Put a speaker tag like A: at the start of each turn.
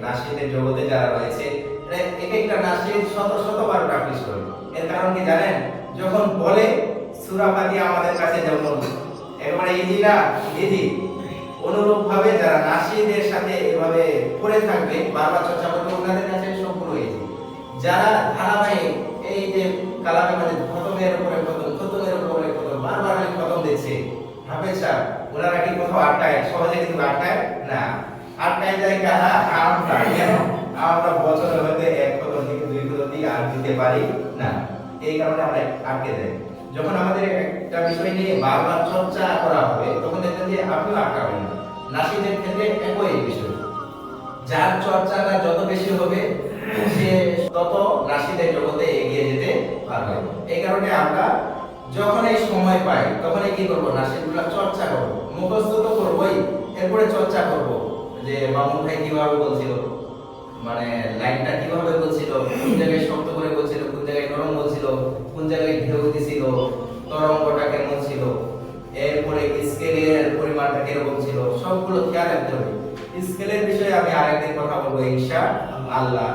A: নাশিদের জগতে যারা রয়েছে এক একটা নাশিদ শত শতবার প্র্যাকটিস করে। এর কারণ কি জানেন? যখন বলে সূরা ফাতিহা আমাদের কাছে যেমন একেবারে ইজি না, ইজি, অনুরূপ ভাবে যারা নাশিদের সাথে এভাবে পড়ে থাকবে, বারবার চর্চা করবে, ওনাদের কাছে সম্পূর্ণ ইজি। যারা ধারাবাহিক এই যে কালামে মানে খতমের উপরে খতম, খতমের উপরে খতম, বারবার খতম দিচ্ছে হাফেজ সাহেব, ওনারা কি কোথাও আটকায়? সহজে কিন্তু আটকায় না। আটকায় যায় কারা? আমরা। কেন? আমরা বছরে হতে এক খতম থেকে দুই খতম দিয়ে আর দিতে পারি না, এই কারণে আমরা আটকে যাই। যখন আমাদের একটা বিষয় নিয়ে বারবার চর্চা করা হবে, তখন দেখবেন যে আপনিও আটকাবেন না। নাশিদের ক্ষেত্রে একই বিষয়, যার চর্চাটা যত বেশি হবে সে তত নাশিদের জগতে এগিয়ে যেতে পারবে। এই কারণে আমরা যখনই সময় পাই তখনই কি করব? নাশিদগুলো চর্চা করব, মুখস্থ তো করবই, এরপরে চর্চা করব যে মামুন ভাই কিভাবে বলছিল, মানে লাইনটা কিভাবে বলছিল, কোন জায়গায় শক্ত করে বলছিল, কোন জায়গায় নরম বলছিল, কোন জায়গায় ঢেউ দিছিল, তরঙ্গটা কেমন ছিল, এরপরে স্কেলের পরিমাণটা কিরকম ছিল, সবগুলো খেয়াল রাখতে হবে। স্কেলের বিষয়ে আমি আরেকদিন কথা বলবো ইনশাআল্লাহ।